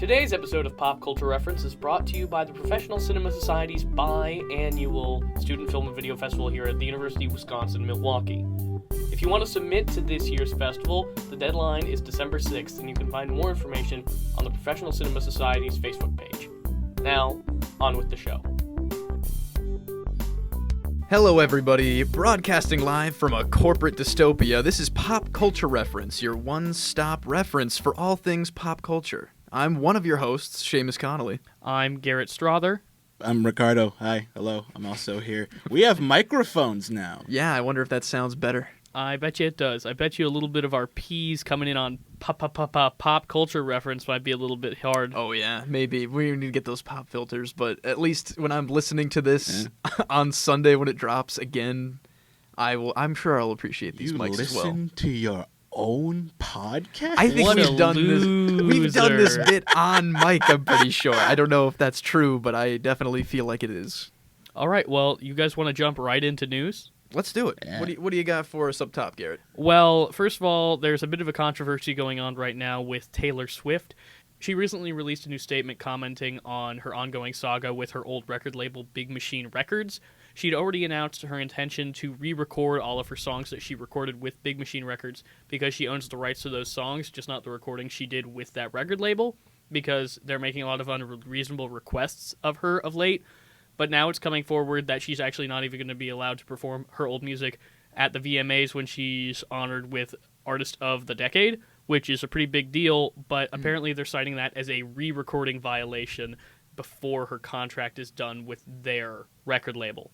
Today's episode of Pop Culture Reference is brought to you by the Professional Cinema Society's biannual Student Film and Video Festival here at the University of Wisconsin-Milwaukee. If you want to submit to this year's festival, the deadline is December 6th, and you can find more information on the Professional Cinema Society's Facebook page. Now, on with the show. Hello everybody, broadcasting live from a corporate dystopia, this is Pop Culture Reference, your one-stop reference for all things pop culture. I'm one of your hosts, Seamus Connolly. I'm Garrett Strother. I'm Ricardo. Hi, hello, I'm also here. We have microphones now. Yeah, I wonder if that sounds better. I bet you it does. I bet you a little bit of our P's coming in on pop culture reference might be a little bit hard. Oh yeah, maybe. We need to get those pop filters, but at least when I'm listening to this on Sunday when it drops again, I'm sure I'll appreciate these mics as well. You listen to your own podcast? I think What we've a done this loser. bit on mic, I'm pretty sure. I don't know if that's true, but I definitely feel like it is. All right, well, you guys want to jump right into news? Let's do it. Yeah. What do you got for us up top, Garrett? Well, first of all, there's a bit of a controversy going on right now with Taylor Swift. She recently released a new statement commenting on her ongoing saga with her old record label, Big Machine Records. She'd already announced her intention to re-record all of her songs that she recorded with Big Machine Records because she owns the rights to those songs, just not the recording she did with that record label, because they're making a lot of unreasonable requests of her of late. But now it's coming forward that she's actually not even going to be allowed to perform her old music at the VMAs when she's honored with Artist of the Decade, which is a pretty big deal, but apparently they're citing that as a re-recording violation before her contract is done with their record label.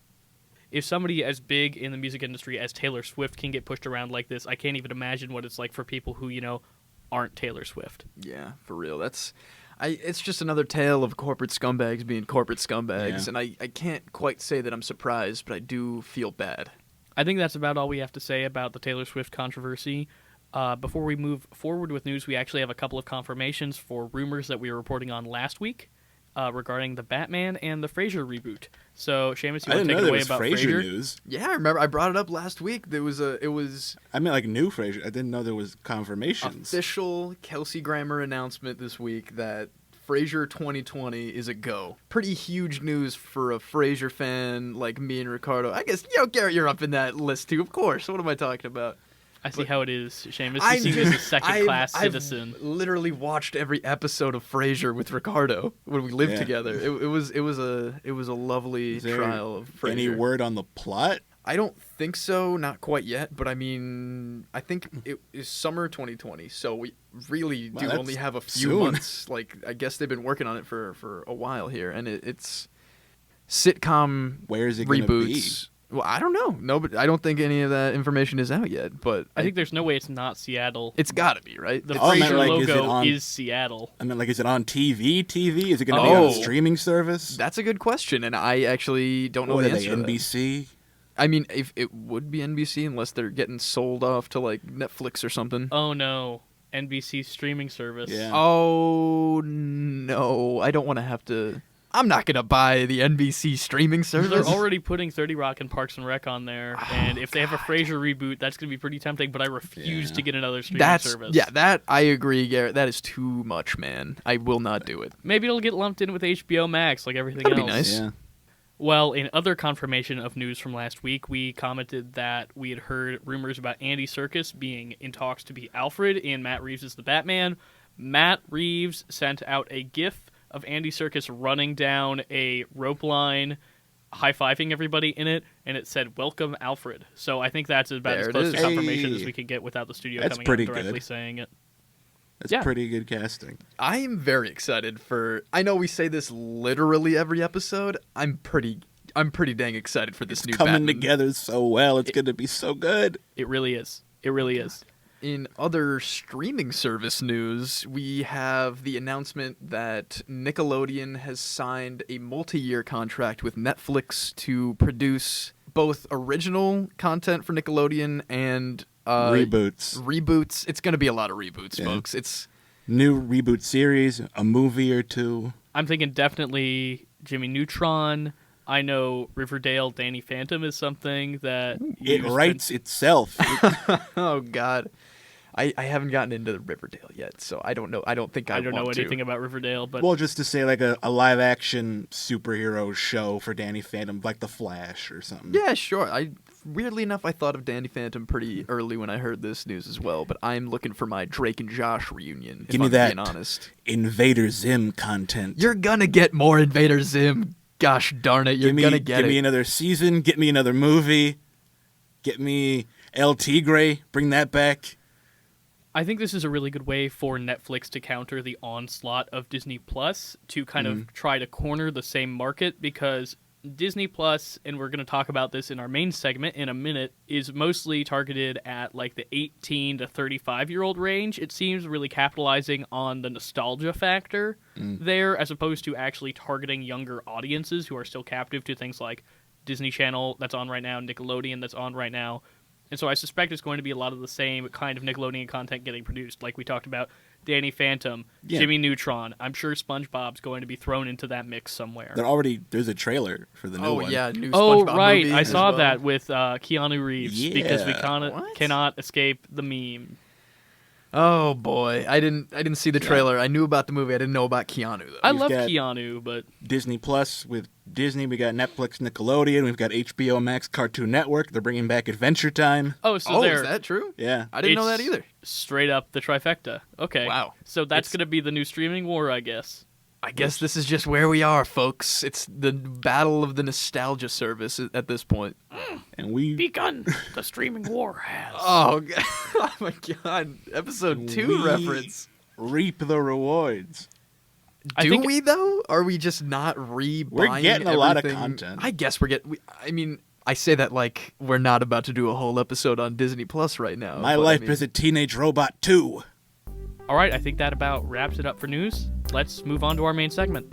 If somebody as big in the music industry as Taylor Swift can get pushed around like this, I can't even imagine what it's like for people who, aren't Taylor Swift. Yeah, for real. It's just another tale of corporate scumbags being corporate scumbags, and I can't quite say that I'm surprised, but I do feel bad. I think that's about all we have to say about the Taylor Swift controversy. Before we move forward with news, we actually have a couple of confirmations for rumors that we were reporting on last week regarding the Batman and the Frasier reboot. So, Seamus, you want to take it away about Frasier? News. Yeah, I remember I brought it up last week. It was I mean, like new Frasier. I didn't know there was confirmations. Official Kelsey Grammer announcement this week that Frasier 2020 is a go. Pretty huge news for a Frasier fan like me and Ricardo. I guess, Garrett, you're up in that list too, of course. What am I talking about? I see how it is, Seamus. You see me as a second-class citizen. I've literally watched every episode of Frasier with Ricardo when we lived together. It was a lovely trial of Frasier. Any word on the plot? I don't think so, not quite yet. But I mean, I think it is summer 2020, so we really do only have a few months. Like, I guess they've been working on it for a while here, and it's sitcom Where is it reboots. Well, I don't know. No, but I don't think any of that information is out yet. But I think there's no way it's not Seattle. It's got to be, right? The I meant, Frasier like, logo is Seattle. I mean, like, is it on TV? Is it going to be on a streaming service? That's a good question, and I actually don't know What the are answer they, to that. NBC? I mean, if it would be NBC unless they're getting sold off to, like, Netflix or something. Oh, no. NBC streaming service. Yeah. Oh, no. I don't want to have to... I'm not going to buy the NBC streaming service. They're already putting 30 Rock and Parks and Rec on there, and if they have a Frasier reboot, that's going to be pretty tempting, but I refuse to get another streaming service. Yeah, that, I agree, Garrett. That is too much, man. I will not do it. Maybe it'll get lumped in with HBO Max like everything That'd else. be nice. Yeah. Well, in other confirmation of news from last week, we commented that we had heard rumors about Andy Serkis being in talks to be Alfred in Matt Reeves' The Batman. Matt Reeves sent out a GIF of Andy Serkis running down a rope line, high-fiving everybody in it, and it said, "Welcome, Alfred." So I think that's about as close to confirmation as we could get without the studio That's coming out pretty and directly good. saying it. That's pretty good casting. I am very excited for... I know we say this literally every episode. I'm pretty dang excited for this new Coming Batman. together so well. It's going to be so good. It really is. It really is. In other streaming service news, we have the announcement that Nickelodeon has signed a multi-year contract with Netflix to produce both original content for Nickelodeon and reboots. It's going to be a lot of reboots, folks. It's new reboot series, a movie or two. I'm thinking definitely Jimmy Neutron. I know Riverdale Danny Phantom is something that... It writes itself. oh, God. I haven't gotten into the Riverdale yet, so I don't know. I don't think I don't know want to. anything about Riverdale, but Well, just to say, like a live action superhero show for Danny Phantom, like The Flash or something. Yeah, sure. Weirdly enough, I thought of Danny Phantom pretty early when I heard this news as well, but I'm looking for my Drake and Josh reunion, Give if me I'm that being honest. Invader Zim content. You're gonna get more Invader Zim. Gosh darn it, you're gonna get Give it. me another season. Get me another movie. Get me El Tigre. Bring that back. I think this is a really good way for Netflix to counter the onslaught of Disney Plus to kind of try to corner the same market, because Disney Plus, and we're going to talk about this in our main segment in a minute, is mostly targeted at like the 18 to 35-year-old range. It seems really capitalizing on the nostalgia factor there, as opposed to actually targeting younger audiences who are still captive to things like Disney Channel that's on right now, Nickelodeon that's on right now. And so I suspect it's going to be a lot of the same kind of Nickelodeon content getting produced. Like we talked about Danny Phantom, Jimmy Neutron. I'm sure SpongeBob's going to be thrown into that mix somewhere. There's a trailer for the new one. Oh, yeah, new Oh, SpongeBob right. movie I as saw well. that with Keanu Reeves, because we What? cannot escape the meme. Oh boy, I didn't see the trailer. I knew about the movie. I didn't know about Keanu though. I We've love got Keanu, but Disney Plus with Disney. We got Netflix, Nickelodeon. We've got HBO Max, Cartoon Network. They're bringing back Adventure Time. so Oh, there, is that true? Yeah. I didn't know that It's either. straight up the trifecta. Okay. Wow. So that's It's- going to be the new streaming war, I guess. I guess this is just where we are, folks. It's the battle of the nostalgia service at this point. And we Begun. The streaming war has. Oh, oh my god. Episode 2 We reference. reap the rewards. I Do think- we though? Are we just not rebuying We're getting a lot of everything? content. I guess we're getting. I mean, I say that like we're not about to do a whole episode on Disney Plus right now. My but I life mean- is a Teenage Robot 2. All right, I think that about wraps it up for news. Let's move on to our main segment.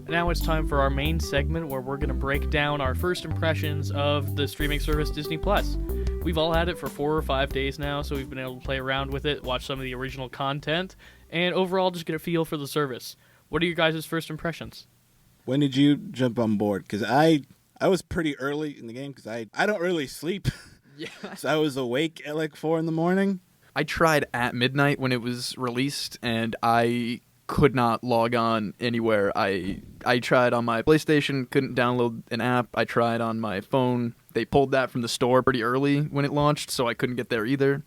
Now it's time for our main segment, where we're going to break down our first impressions of the streaming service Disney Plus. We've all had it for 4 or 5 days now, so we've been able to play around with it, watch some of the original content, and overall just get a feel for the service. What are your guys' first impressions? When did you jump on board? Because I was pretty early in the game, because I don't really sleep. Yeah. So I was awake at like 4 in the morning. I tried at midnight when it was released, and I could not log on anywhere. I tried on my PlayStation, couldn't download an app. I tried on my phone. They pulled that from the store pretty early when it launched, so I couldn't get there either.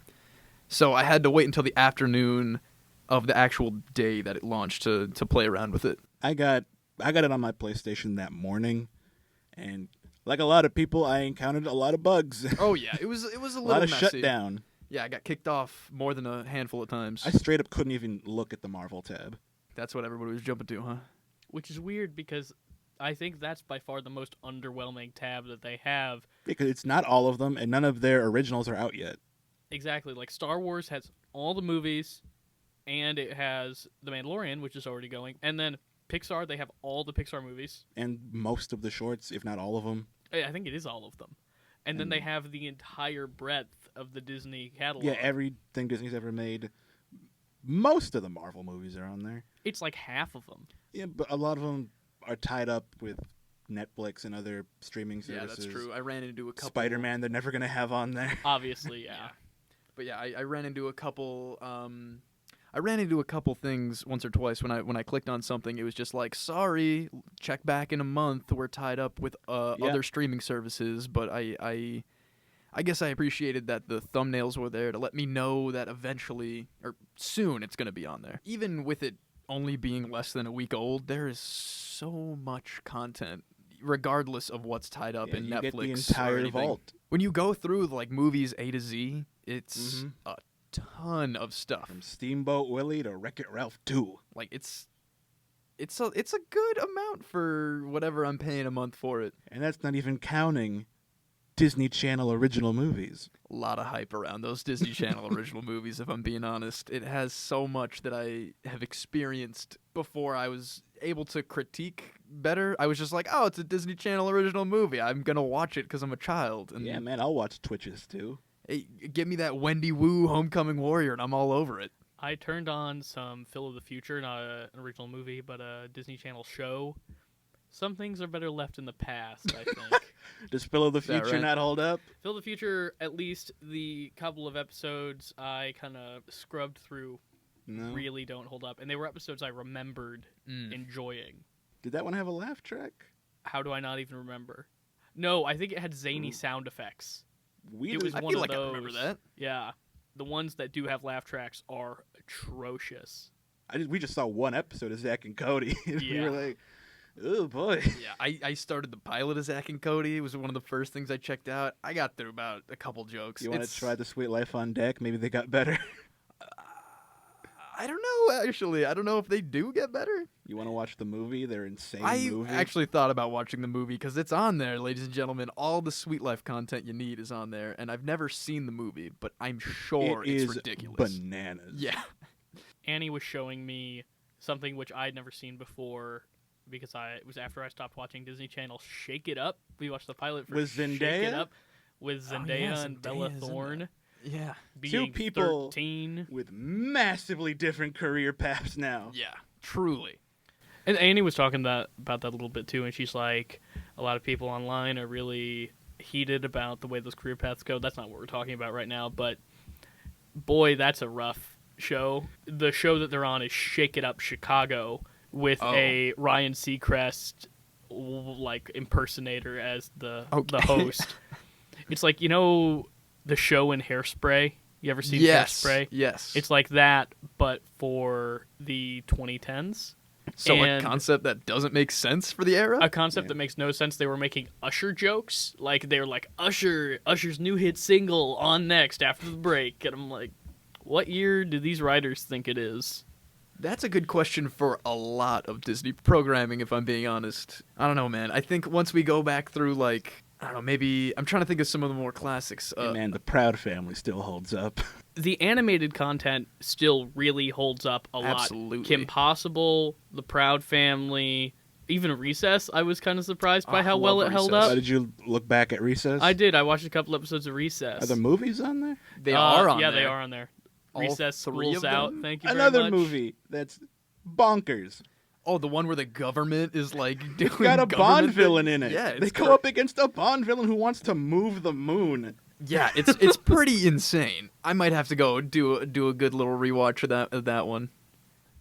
So I had to wait until the afternoon of the actual day that it launched to play around with it. I got it on my PlayStation that morning, and like a lot of people, I encountered a lot of bugs. Oh yeah, it was a A little lot of messy. shutdown. Yeah, I got kicked off more than a handful of times. I straight up couldn't even look at the Marvel tab. That's what everybody was jumping to, huh? Which is weird, because I think that's by far the most underwhelming tab that they have. Because it's not all of them, and none of their originals are out yet. Exactly. Like, Star Wars has all the movies, and it has The Mandalorian, which is already going. And then Pixar, they have all the Pixar movies. And most of the shorts, if not all of them. I think it is all of them. And then they have the entire breadth of the Disney catalog. Yeah, everything Disney's ever made. Most of the Marvel movies are on there. It's like half of them. Yeah, but a lot of them are tied up with Netflix and other streaming services. Yeah, that's true. I ran into a couple. Spider-Man, they're never going to have on there. Obviously, yeah. But yeah, I ran into a couple. I ran into a couple things once or twice when I clicked on something. It was just like, sorry, check back in a month. We're tied up with other streaming services. But I guess I appreciated that the thumbnails were there to let me know that eventually or soon it's going to be on there. Even with it only being less than a week old, there is so much content, regardless of what's tied up in you Netflix. get the or entire anything. vault. When you go through like movies A to Z, it's a ton of stuff. From Steamboat Willie to Wreck-It Ralph 2. Like it's a good amount for whatever I'm paying a month for it. And that's not even counting Disney Channel original movies. A lot of hype around those Disney Channel original movies, if I'm being honest. It has so much that I have experienced before I was able to critique better. I was just like, oh, it's a Disney Channel original movie. I'm going to watch it because I'm a child. And Yeah, man, I'll watch Twitches too. hey, give me that Wendy Wu Homecoming Warrior, and I'm all over it. I turned on some Phil of the Future, not an original movie, but a Disney Channel show. Some things are better left in the past, I think. Does Phil of the Is that Future right? not hold up? Phil the Future, at least the couple of episodes I kind of scrubbed through, No. really don't hold up. And they were episodes I remembered enjoying. Did that one have a laugh track? How do I not even remember? No, I think it had zany sound effects. We It was I one feel of like I remember those. that. Yeah. The ones that do have laugh tracks are atrocious. we just saw one episode of Zach and Cody. And we Yeah. were like, oh boy. Yeah, I started the pilot of Zach and Cody. It was one of the first things I checked out. I got through about a couple jokes. You want to It's- try the Sweet Life on Deck? Maybe they got better. I don't know, actually. I don't know if they do get better. You want to watch the movie? They're insane I movie. actually thought about watching the movie because it's on there, ladies and gentlemen. All the Sweet Life content you need is on there, and I've never seen the movie, but I'm sure it it's is ridiculous. bananas. Yeah. Annie was showing me something which I'd never seen before because it was after I stopped watching Disney Channel. Shake It Up. We watched the pilot for With Shake Zendaya? It Up with Oh, Zendaya yeah, and Bella Zendaya's in Thorne Yeah. being people- 13. With massively different career paths now. Yeah. Truly. And Annie was talking about that a little bit too, and she's like, a lot of people online are really heated about the way those career paths go. That's not what we're talking about right now, but boy, that's a rough show. The show that they're on is Shake It Up Chicago with Oh. a Ryan Seacrest like impersonator as the Okay. host. It's like, the show in Hairspray. You ever seen Yes. Hairspray? Yes. It's like that, but for the 2010s. so a and- concept that doesn't make sense for the era? A concept Yeah. that makes no sense. They were making Usher jokes. Like, they're like, Usher's new hit single on next after the break. And I'm like, what year do these writers think it is? That's a good question for a lot of Disney programming, if I'm being honest. I don't know, man. I think once we go back through, like, I don't know, maybe I'm trying to think of some of the more classics. Hey, man, the Proud Family still holds up. The animated content still really holds up a lot. Absolutely. Kim Possible, The Proud Family, even Recess, I was kind of surprised by I how well love it held Recess. up. Did you look back at Recess? I did. I watched a couple episodes of Recess. Are the movies on there? They are on Yeah, there. they are on there. All Recess, three School's of Out. them? Thank you very Another much. movie that's bonkers. Oh, the one where the government is, like, doing It's got a government Bond thing? villain in it. Yeah, they it's go up against a Bond villain who wants to move the moon. Yeah, it's pretty insane. I might have to go do a good little rewatch of that one.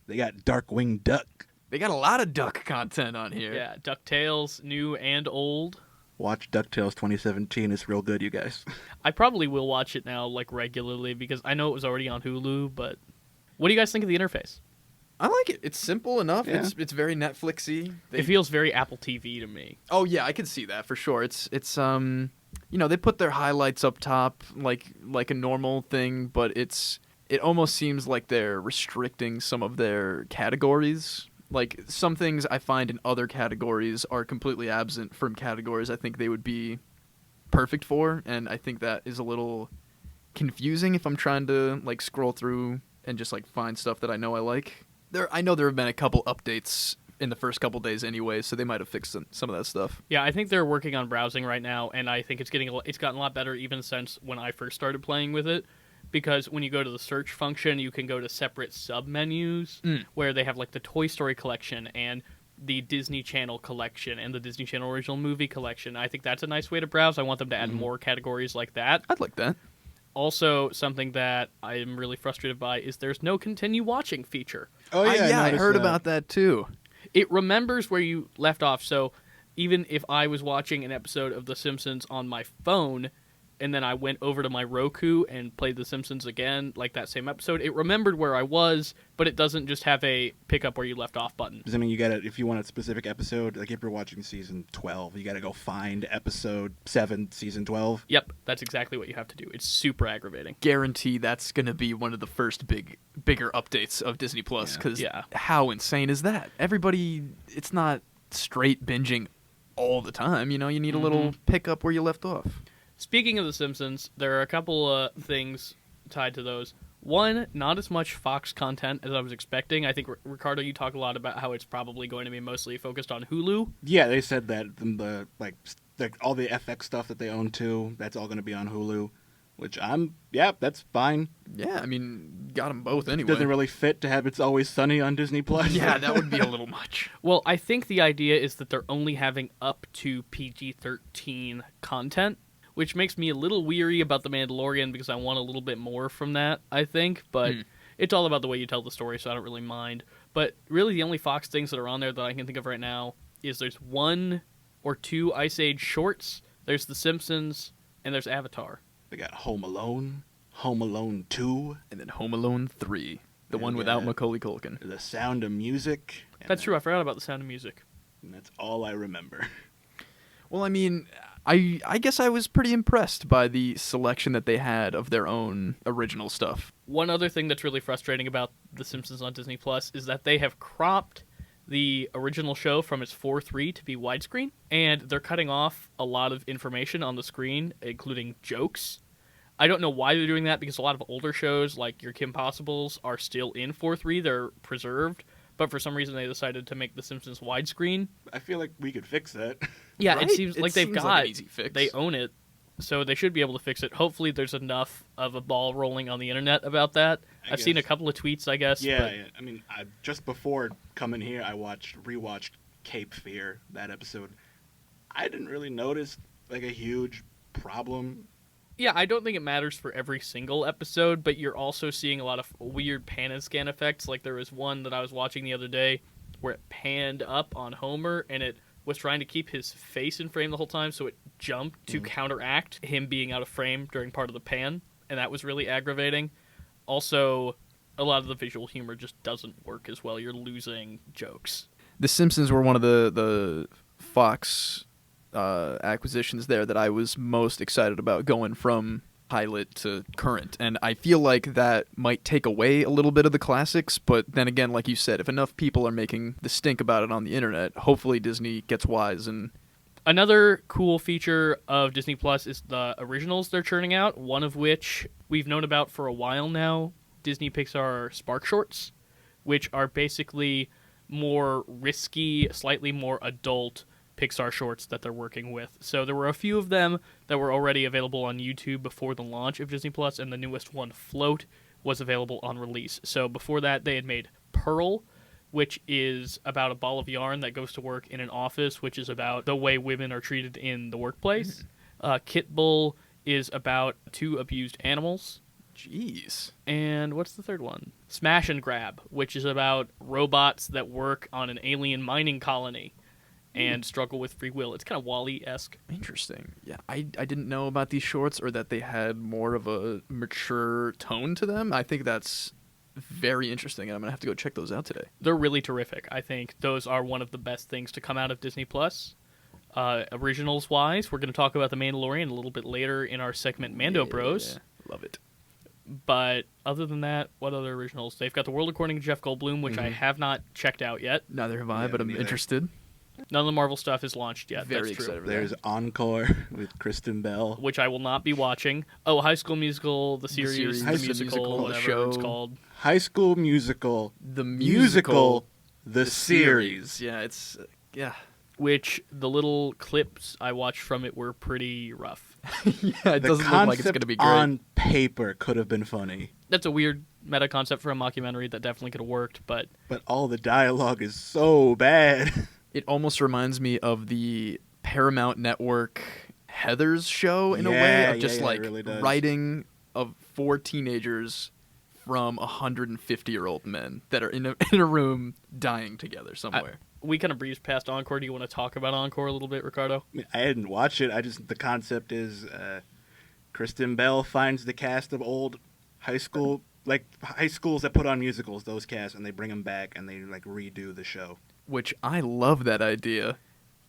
They got Darkwing Duck. They got a lot of duck content on here. Yeah, DuckTales, new and old. Watch DuckTales 2017. It's real good, you guys. I probably will watch it now, like, regularly, because I know it was already on Hulu, but what do you guys think of the interface? I like it. It's simple enough. Yeah. It's very Netflixy. It feels very Apple TV to me. Oh yeah, I can see that for sure. It's they put their highlights up top like a normal thing, but it almost seems like they're restricting some of their categories. Like, some things I find in other categories are completely absent from categories I think they would be perfect for, and I think that is a little confusing if I'm trying to, like, scroll through and just, like, find stuff that I know I like. I know there have been a couple updates in the first couple days anyway, so they might have fixed some of that stuff. Yeah, I think they're working on browsing right now, and I think it's gotten a lot better even since when I first started playing with it. Because when you go to the search function, you can go to separate sub-menus where they have, like, the Toy Story collection and the Disney Channel collection and the Disney Channel original movie collection. I think that's a nice way to browse. I want them to add more categories like that. I'd like that. Also, something that I am really frustrated by is there's no continue watching feature. Oh yeah, I noticed heard that. about that too. It remembers where you left off, so even if I was watching an episode of The Simpsons on my phone, and then I went over to my Roku and played The Simpsons again, like that same episode, it remembered where I was, but it doesn't just have a pick up where you left off button. Does that mean you gotta, if you want a specific episode, like if you're watching season 12, you gotta go find episode 7, season 12? Yep, that's exactly what you have to do. It's super aggravating. Guarantee that's going to be one of the first bigger updates of Disney Plus, because Yeah. how insane is that? Everybody, it's not straight binging all the time, you need a little pick up where you left off. Speaking of The Simpsons, there are a couple things tied to those. One, not as much Fox content as I was expecting. I think, Ricardo, you talk a lot about how it's probably going to be mostly focused on Hulu. Yeah, they said that all the FX stuff that they own too, that's all gonna be on Hulu. which that's fine. Yeah, I mean, got them both anyway. Doesn't really fit to have It's Always Sunny on Disney Plus. Yeah, that would be a little much. Well, I think the idea is that they're only having up to PG-13 content, which makes me a little weary about The Mandalorian because I want a little bit more from that, I think. But it's all about the way you tell the story, so I don't really mind. But really the only Fox things that are on there that I can think of right now is there's 1 or 2 Ice Age shorts, there's The Simpsons, and there's Avatar. They got Home Alone, Home Alone 2. And then Home Alone 3, the one without Macaulay Culkin. The Sound of Music. That's true, I forgot about The Sound of Music. And that's all I remember. Well, I mean, I guess I was pretty impressed by the selection that they had of their own original stuff. One other thing that's really frustrating about The Simpsons on Disney Plus is that they have cropped the original show from its 4:3 to be widescreen, and they're cutting off a lot of information on the screen, including jokes. I don't know why they're doing that, because a lot of older shows, like your Kim Possibles, are still in 4:3. They're preserved, but for some reason they decided to make The Simpsons widescreen. I feel like we could fix that. Yeah, Right? it seems like they've got an easy fix. They own it, so they should be able to fix it. Hopefully there's enough of a ball rolling on the internet about that. I've seen a couple of tweets, I guess. Yeah, but yeah. I mean, just before coming here, I rewatched Cape Fear, that episode. I didn't really notice like a huge problem. Yeah, I don't think it matters for every single episode, but you're also seeing a lot of weird pan and scan effects. Like there was one that I was watching the other day where it panned up on Homer and it was trying to keep his face in frame the whole time, so it jumped to counteract him being out of frame during part of the pan, and that was really aggravating. Also, a lot of the visual humor just doesn't work as well. You're losing jokes. The Simpsons were one of the Fox acquisitions there that I was most excited about going from pilot to current, and I feel like that might take away a little bit of the classics, but then again, like you said, if enough people are making the stink about it on the internet, hopefully Disney gets wise. And another cool feature of Disney Plus is the originals they're churning out, one of which we've known about for a while now, Disney Pixar Spark Shorts, which are basically more risky, slightly more adult Pixar shorts that they're working with. So there were a few of them that were already available on YouTube before the launch of Disney Plus, and the newest one, Float, was available on release. So before that, they had made Pearl, which is about a ball of yarn that goes to work in an office, which is about the way women are treated in the workplace. Kit Bull is about 2 abused animals. jeez. And what's the third one? Smash and Grab, which is about robots that work on an alien mining colony and struggle with free will. It's kind of Wall-E-esque. Interesting. Yeah, I didn't know about these shorts or that they had more of a mature tone to them. I think that's very interesting, and I'm going to have to go check those out today. They're really terrific. I think those are one of the best things to come out of Disney+. Originals-wise, we're going to talk about The Mandalorian a little bit later in our segment Mando Bros. Love it. But other than that, what other originals? They've got The World According to Jeff Goldblum, which I have not checked out yet. Neither have I, Yeah, but I'm me neither. interested. None of the Marvel stuff is launched yet. Very That's true. excited for There's that. Encore with Kristen Bell. Which I will not be watching. Oh, High School Musical, the series, series, the the musical, musical, the whatever it's show. called. High School Musical. The Musical. The series. Yeah, it's yeah. Which the little clips I watched from it were pretty rough. Yeah, it The doesn't look like it's going to be great. on paper could have been funny, That's a weird meta concept for a mockumentary that definitely could have worked, but but all the dialogue is so bad. It almost reminds me of the Paramount Network Heathers show in a way Yeah, of just yeah, it like really does. writing of 4 teenagers from 150-year-old men that are in a room dying together somewhere. we kind of breezed past Encore. Do you want to talk about Encore a little bit, Ricardo? I mean, I didn't watch it. The concept is Kristen Bell finds the cast of old high schools that put on musicals, those casts, and they bring them back and they like redo the show. Which I love that idea.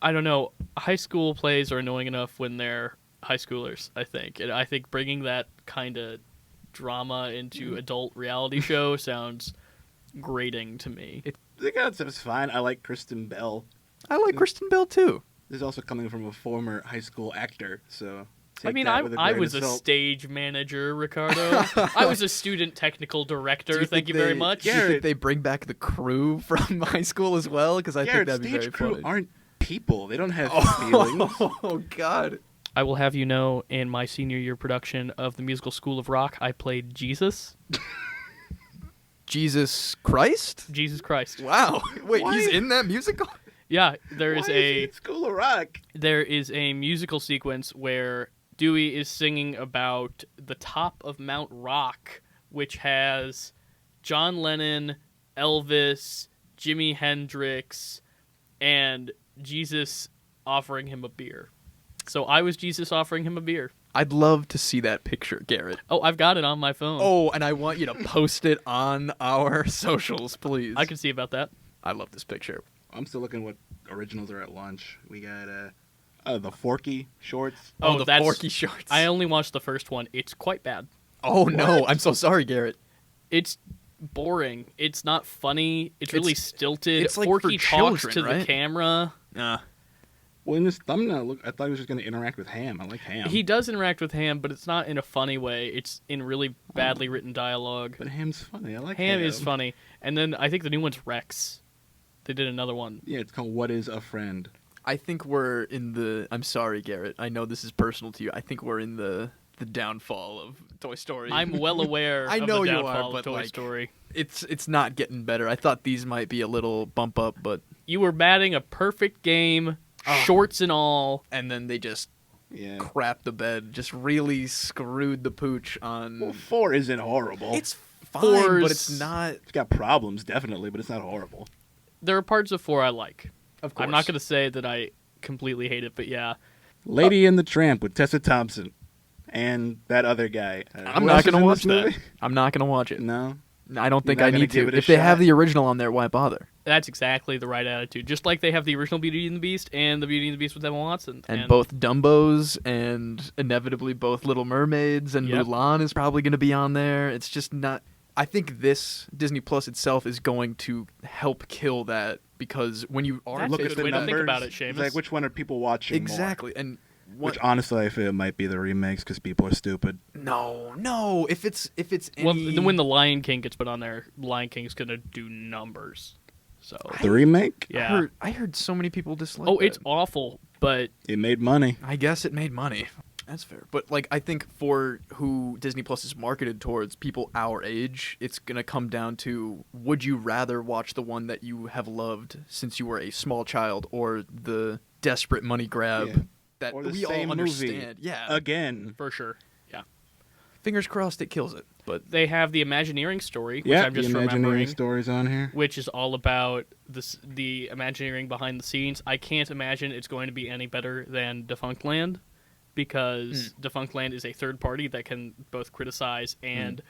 I don't know. High school plays are annoying enough when they're high schoolers, I think. And I think bringing that kind of drama into adult reality show sounds grating to me. The concept's fine. I like Kristen Bell. I like Kristen Bell too. This is also coming from a former high school actor, so I mean, that with a I grain was of a salt. stage manager, Ricardo. I was a student technical director. Thank you very much. Do you think Garrett- they bring back the crew from high school as well? Because I think Garrett, that'd be stage very crew funny. aren't people. They don't have feelings. Oh God! I will have you know, in my senior year production of the musical School of Rock, I played Jesus. Jesus Christ? Jesus Christ. Wow. Wait, Why- he's in that musical? Yeah, there Why is he in School of Rock? there is a musical sequence where Dewey is singing about the top of Mount Rock, which has John Lennon, Elvis, Jimi Hendrix, and Jesus offering him a beer. So I was Jesus offering him a beer. I'd love to see that picture, Garrett. Oh, I've got it on my phone. Oh, and I want you to post it on our socials, please. I can see about that. I love this picture. I'm still looking what originals are at lunch. We got the Forky shorts. Oh, the that's- Forky shorts. I only watched the first one. It's quite bad. Oh, no. I'm so sorry, Garrett. It's boring. It's not funny. It's really stilted. it's like Forky for talks children, to the right? camera. Well, in this thumbnail, I thought he was just going to interact with Ham. I like Ham. He does interact with Ham, but it's not in a funny way. It's in really badly written dialogue. But Ham's funny. I like Ham is funny. And then I think the new one's Rex. They did another one. Yeah, it's called What is a Friend? I think we're in the... I'm sorry, Garrett. I know this is personal to you. I think we're in the downfall of Toy Story. I'm well aware I of know the you are, downfall but, of Toy like, Story. It's not getting better. I thought these might be a little bump up, but... You were batting a perfect game, Ah. shorts and all. And then they just Yeah. crapped the bed. Just really screwed the pooch on... Well, 4 isn't horrible. It's fine, Four's- but it's not... It's got problems, definitely, but it's not horrible. There are parts of 4 I like. Of course. I'm not going to say that I completely hate it, but yeah. Lady and the Tramp with Tessa Thompson and that other guy. I'm Who not else is going to in watch this that. movie? I'm not going to watch it. No. I don't think You're I not gonna need give to. it a If they have shot? the original on there, why bother? That's exactly the right attitude. Just like they have the original Beauty and the Beast and the Beauty and the Beast with Emma Watson. And both Dumbos and inevitably both Little Mermaids and Yep. Mulan is probably going to be on there. It's just not... I think this Disney Plus itself is going to help kill that because when you are... That's Look a at good the way to numbers. think about it, It's Seamus. like, which one are people watching Exactly. And more? what... Which, honestly, I feel it might be the remakes because people are stupid. No. If it's any... Well, when the Lion King gets put on there, Lion King's going to do numbers. So, The remake? yeah. I heard so many people dislike Oh, that. it's awful, but It made money. I guess it made money. That's fair. But like I think for who Disney Plus is marketed towards, people our age, it's going to come down to would you rather watch the one that you have loved since you were a small child or the desperate money grab Yeah. that Or the we all same movie. understand. Yeah. Again. for sure. Yeah. Fingers crossed it kills it. But They have the Imagineering story, which Yeah, I'm just the Imagineering remembering, stories on here. which is all about the Imagineering behind the scenes. I can't imagine it's going to be any better than Defunct Land, because Defunct Land is a third party that can both criticize and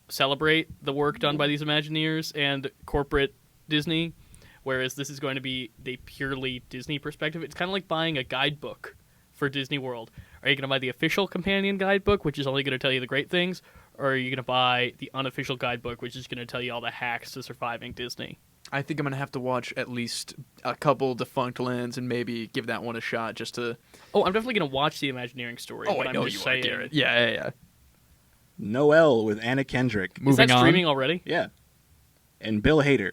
celebrate the work done by these Imagineers and corporate Disney, whereas this is going to be the purely Disney perspective. It's kind of like buying a guidebook for Disney World. Are you going to buy the official companion guidebook, which is only going to tell you the great things, or are you going to buy the unofficial guidebook, which is going to tell you all the hacks to surviving Disney? I think I'm going to have to watch at least a couple Defunct Lands and maybe give that one a shot just to... Oh, I'm definitely going to watch the Imagineering story. but I'm just saying, Yeah. Noelle with Anna Kendrick. Is Moving that on. streaming already? Yeah. And Bill Hader.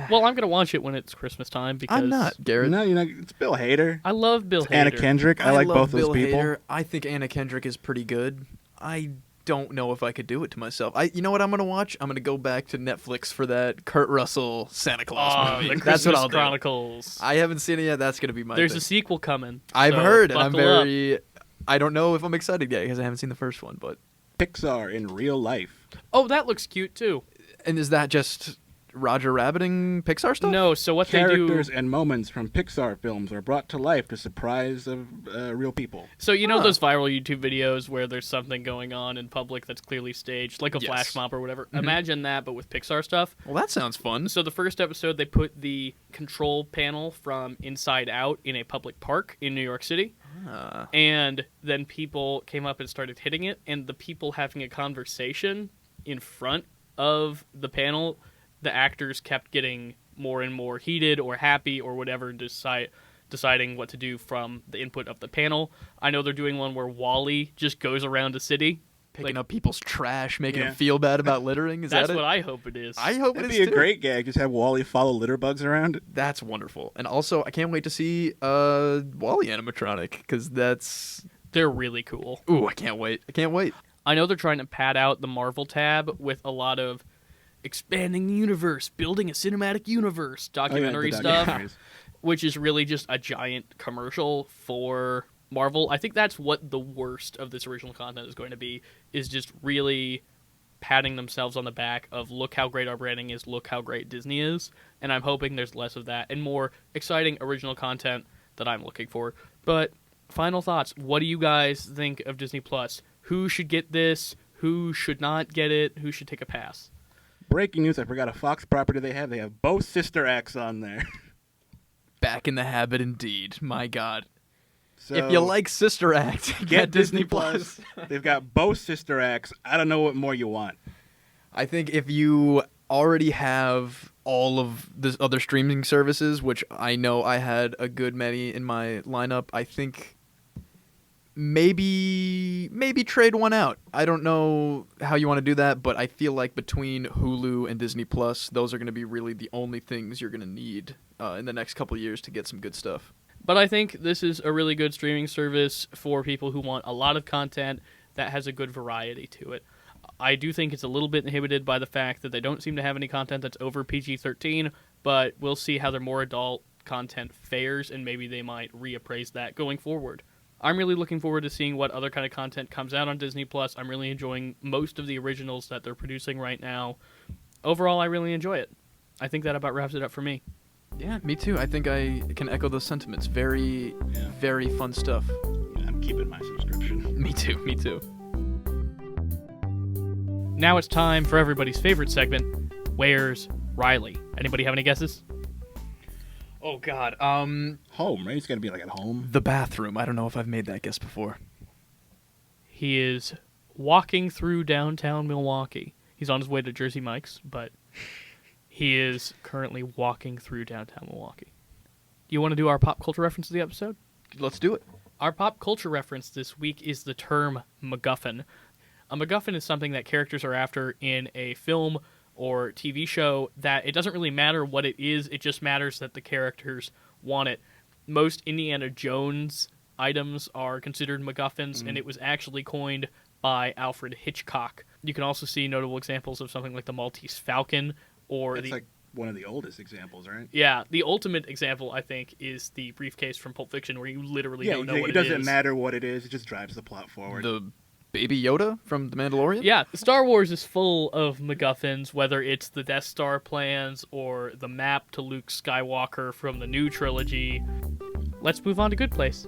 Well, I'm going to watch it when it's Christmas time because I'm not, Garrett. No, it's Bill Hader. I love Bill Hader. Anna Kendrick. I like love both Bill those people. Hader. I think Anna Kendrick is pretty good. I don't know if I could do it to myself. You know what I'm going to watch? I'm going to go back to Netflix for that Kurt Russell Santa Claus Oh, movie. the That's what Christmas I'll do. Chronicles. I haven't seen it yet. That's going to be my There's thing. a sequel coming. I've so heard, and I'm buckle up. very... I don't know if I'm excited yet because I haven't seen the first one, but... Pixar in real life. Oh, that looks cute too. And is that just Roger Rabbiting Pixar stuff? No, so what Characters they do. and moments from Pixar films are brought to life to surprise of real people. So you know Huh. those viral YouTube videos where there's something going on in public that's clearly staged, like a Yes. flash mob or whatever. Mhm. Imagine that, but with Pixar stuff. Well, that sounds fun. So the first episode, they put the control panel from Inside Out in a public park in New York City. And then people came up and started hitting it, and the people having a conversation in front of the panel, the actors kept getting more and more heated or happy or whatever, deciding what to do from the input of the panel. I know they're doing one where Wall-E just goes around a city. Picking like- up people's trash, making Yeah. them feel bad about littering. Is That's that it? what I hope it is. I hope That'd it be is a too. great gag. Just have Wally follow litter bugs around. That's wonderful. And also, I can't wait to see Wall-E animatronic because that's They're really cool. Ooh, I can't wait. I know they're trying to pad out the Marvel tab with a lot of expanding the universe, building a cinematic universe, documentary the stuff, documentaries. which is really just a giant commercial for Marvel. I think that's what the worst of this original content is going to be, is just really patting themselves on the back of look how great our branding is, look how great Disney is, and I'm hoping there's less of that and more exciting original content that I'm looking for. But final thoughts, what do you guys think of Disney Plus? Who should get this? Who should not get it? Who should take a pass? Breaking news, I forgot a Fox property they have. They have both Sister Acts on there. Back in the habit indeed. My God. So If you like Sister Act, get Disney Plus. They've got both Sister Acts. I don't know what more you want. I think if you already have all of the other streaming services, which I know I had a good many in my lineup, I think maybe trade one out. I don't know how you want to do that, but I feel like between Hulu and Disney Plus, those are going to be really the only things you're going to need in the next couple of years to get some good stuff. But I think this is a really good streaming service for people who want a lot of content that has a good variety to it. I do think it's a little bit inhibited by the fact that they don't seem to have any content that's over PG-13, but we'll see how their more adult content fares, and maybe they might reappraise that going forward. I'm really looking forward to seeing what other kind of content comes out on Disney Plus. I'm really enjoying most of the originals that they're producing right now. Overall, I really enjoy it. I think that about wraps it up for me. Yeah, me too. I think I can echo those sentiments. Very, very fun stuff. Yeah, I'm keeping my subscription. Me too. Now it's time for everybody's favorite segment, Where's Riley? Anybody have any guesses? Oh, God. Home, right? He's got to be like at home. The bathroom. I don't know if I've made that guess before. He is walking through downtown Milwaukee. He's on his way to Jersey Mike's, but he is currently walking through downtown Milwaukee. Do you want to do our pop culture reference of the episode? Let's do it. Our pop culture reference this week is the term MacGuffin. A MacGuffin is something that characters are after in a film or TV show that it doesn't really matter what it is, it just matters that the characters want it. Most Indiana Jones items are considered MacGuffins, and it was actually coined by Alfred Hitchcock. You can also see notable examples of something like the Maltese Falcon, or That's like one of the oldest examples, right? Yeah, the ultimate example, I think, is the briefcase from Pulp Fiction, where you literally don't know what it is. It doesn't matter what it is, it just drives the plot forward. The Baby Yoda from The Mandalorian? Yeah, Star Wars is full of MacGuffins, whether it's the Death Star plans or the map to Luke Skywalker from the new trilogy. Let's move on to Good Place.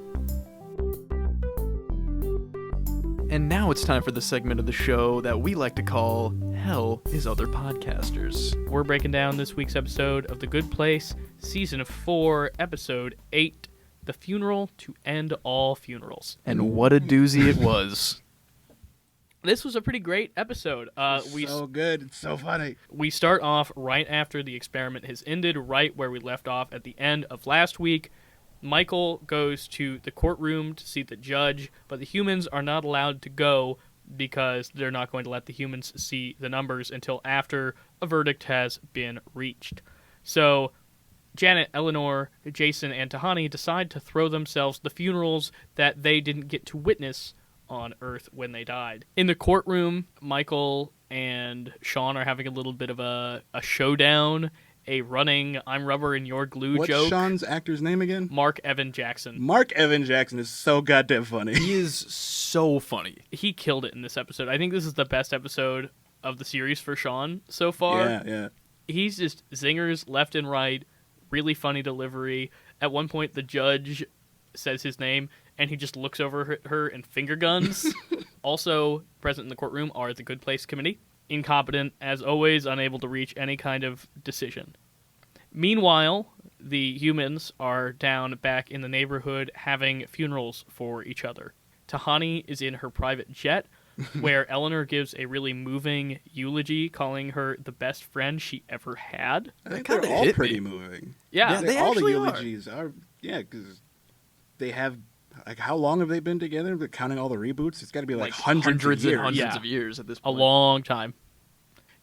And now it's time for the segment of the show that we like to call Hell is Other Podcasters. We're breaking down this week's episode of The Good Place, Season 4, Episode 8, The Funeral to End All Funerals. And what a doozy it was. This was a pretty great episode. So good. It's so funny. We start off right after the experiment has ended, right where we left off at the end of last week. Michael goes to the courtroom to see the judge, but the humans are not allowed to go because they're not going to let the humans see the numbers until after a verdict has been reached. So Janet, Eleanor, Jason, and Tahani decide to throw themselves the funerals that they didn't get to witness on Earth when they died. In the courtroom, Michael and Sean are having a little bit of a showdown, a running I'm rubber and you're glue What's joke. Sean's actor's name again? Mark Evan Jackson. Mark Evan Jackson is so goddamn funny. He is so funny. He killed it in this episode. I think this is the best episode of the series for Sean so far. Yeah. He's just zingers left and right, really funny delivery. At one point, the judge says his name, and he just looks over her and finger guns. Also present in the courtroom are the Good Place Committee. Incompetent, as always, unable to reach any kind of decision. Meanwhile, the humans are down back in the neighborhood having funerals for each other. Tahani is in her private jet, where Eleanor gives a really moving eulogy, calling her the best friend she ever had. I think That they're kinda all hit pretty me. moving. Yeah, they all the actually eulogies are. Yeah, because they have. Like, how long have they been together? They're counting all the reboots. It's got to be like hundreds and years. hundreds Yeah. of years at this a point. long time.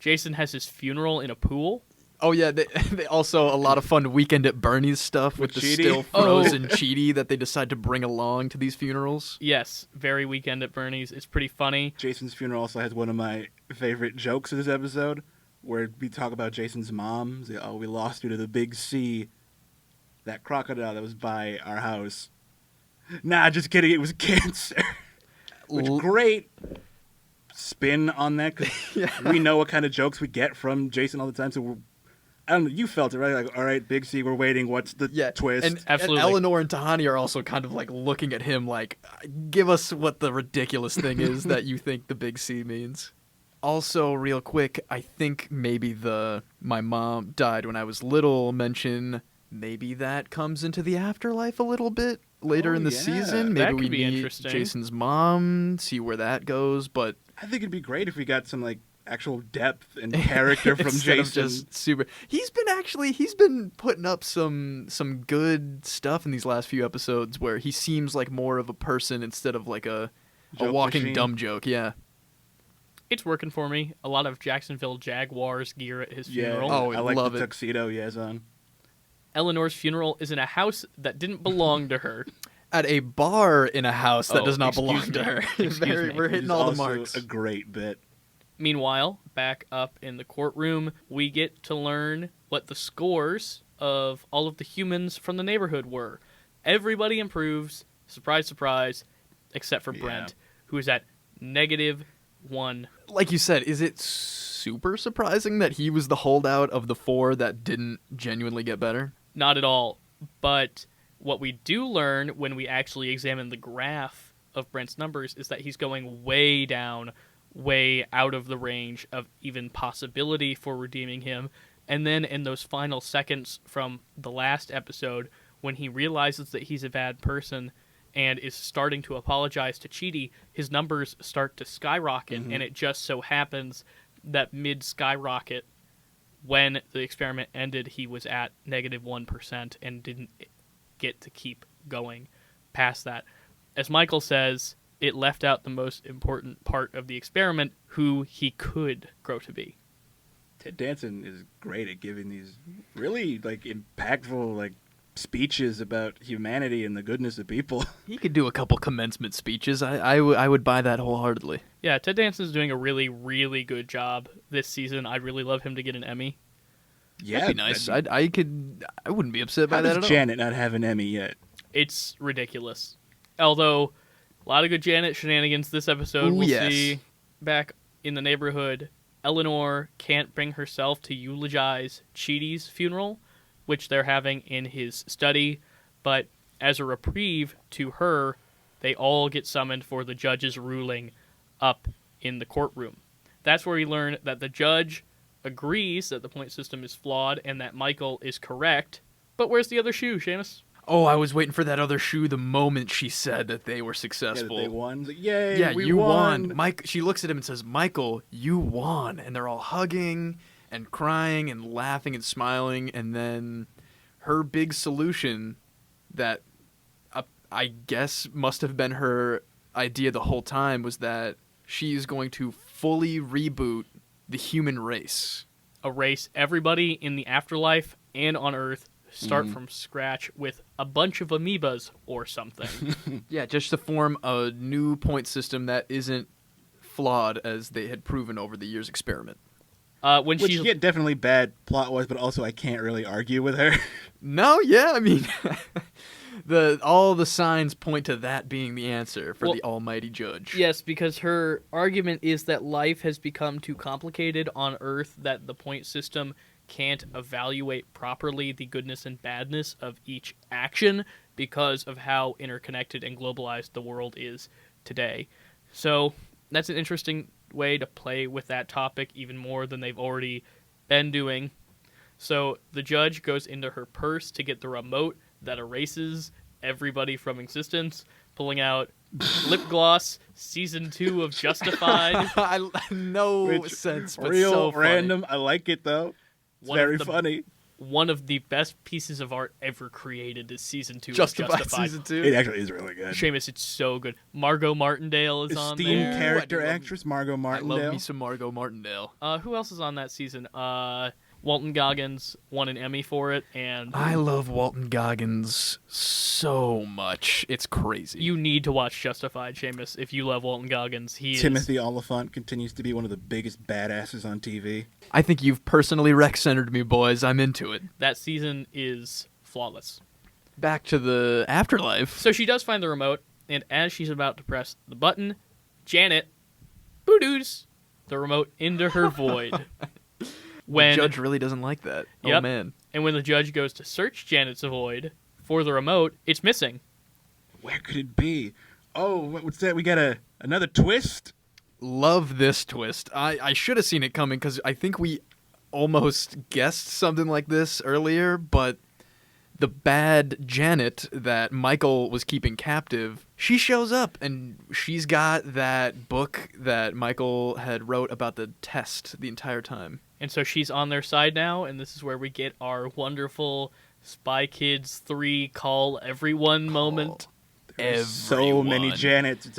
Jason has his funeral in a pool. Oh yeah, they also a lot of fun Weekend at Bernie's stuff with the Chidi? still frozen Chidi that they decide to bring along to these funerals. Yes, very Weekend at Bernie's. It's pretty funny. Jason's funeral also has one of my favorite jokes of this episode, where we talk about Jason's mom. Say, oh, we lost her to the big sea. That crocodile that was by our house. Nah, just kidding. It was cancer. Which, great spin on that, because we know what kind of jokes we get from Jason all the time, so I don't know, you felt it, right? Like, all right, Big C, we're waiting. What's the twist? And, Absolutely. And Eleanor and Tahani are also kind of like looking at him like, give us what the ridiculous thing is that you think the Big C means. Also, real quick, I think maybe the my mom died when I was little mention, maybe that comes into the afterlife a little bit later in the season. Maybe That we could be meet interesting. Jason's mom, see where that goes, but I think it'd be great if we got some like actual depth and character from instead Jason. of just super. He's been putting up some good stuff in these last few episodes where he seems like more of a person instead of like a Joke walking machine. dumb joke. Yeah. It's working for me. A lot of Jacksonville Jaguars gear at his funeral. Oh, I like love the it. tuxedo he has on. Eleanor's funeral is in a house that didn't belong to her. At a bar in a house that Oh, does not excuse belong me. to her. Excuse me. We're hitting Which is all the also marks. A great bit. Meanwhile, back up in the courtroom, we get to learn what the scores of all of the humans from the neighborhood were. Everybody improves, surprise, surprise, except for Brent, who is at -1. Like you said, is it super surprising that he was the holdout of the 4 that didn't genuinely get better? Not at all. But what we do learn when we actually examine the graph of Brent's numbers is that he's going way down, way out of the range of even possibility for redeeming him. And then in those final seconds from the last episode, when he realizes that he's a bad person and is starting to apologize to Chidi, his numbers start to skyrocket. And it just so happens that mid-skyrocket, when the experiment ended, he was at -1% and didn't get to keep going past that. As Michael says, it left out the most important part of the experiment, who he could grow to be. Ted Danson is great at giving these really like impactful like speeches about humanity and the goodness of people. He could do a couple commencement speeches. I would buy that wholeheartedly. Yeah, Ted Danson's doing a really, really good job this season. I'd really love him to get an Emmy. Yeah, That'd be nice. I wouldn't be upset by How that does at all. Janet not have an Emmy yet? It's ridiculous. Although, a lot of good Janet shenanigans this episode. Ooh, We'll yes. see back in the neighborhood. Eleanor can't bring herself to eulogize Chidi's funeral, which they're having in his study. But as a reprieve to her, they all get summoned for the judge's ruling up in the courtroom. That's where we learn that the judge agrees that the point system is flawed and that Michael is correct. But where's the other shoe, Seamus? Oh, I was waiting for that other shoe the moment she said that they were Yeah, that successful. they won. Like, yay! Yeah, we you won. Mike. She looks at him and says, "Michael, you won." And they're all hugging and crying and laughing and smiling. And then her big solution that I guess must have been her idea the whole time was that she is going to fully reboot the human race. Erase everybody in the afterlife and on Earth, start from scratch with a bunch of amoebas or something. Yeah, just to form a new point system that isn't flawed as they had proven over the year's experiment. When Which she's definitely bad plot-wise, but also I can't really argue with her. No, yeah, I mean, all the signs point to that being the answer for the almighty judge. yes, because her argument is that life has become too complicated on Earth, that the point system can't evaluate properly the goodness and badness of each action because of how interconnected and globalized the world is today. So that's an interesting way to play with that topic even more than they've already been doing. So the judge goes into her purse to get the remote that erases everybody from existence, pulling out lip gloss, season 2 of Justified. No sense, but real so funny. random. I like it though. It's One of very the- funny. One of the best pieces of art ever created is season 2 Justified of Justified. season 2. It actually is really good. Seamus, it's so good. Margot Martindale is on Esteemed there. character I love- actress Margot I Martindale. love me some Margot Martindale. Who else is on that season? Walton Goggins won an Emmy for it, and I love Walton Goggins so much. It's crazy. you need to watch Justified, Seamus, if you love Walton Goggins. Timothy Oliphant continues to be one of the biggest badasses on TV. I think you've personally rec-centered me, boys. I'm into it. That season is flawless. Back to the afterlife. So she does find the remote, and as she's about to press the button, Janet boo-doos the remote into her void. The judge really doesn't like that. Yep. Oh, man. And when the judge goes to search Janet's void for the remote, it's missing. Where could it be? Oh, what's that? We got another twist? Love this twist. I should have seen it coming because I think we almost guessed something like this earlier, but the bad Janet that Michael was keeping captive, she shows up, and she's got that book that Michael had wrote about the test the entire time. And so she's on their side now, and this is where we get our wonderful Spy Kids 3 call everyone moment. There's so many Janets. It's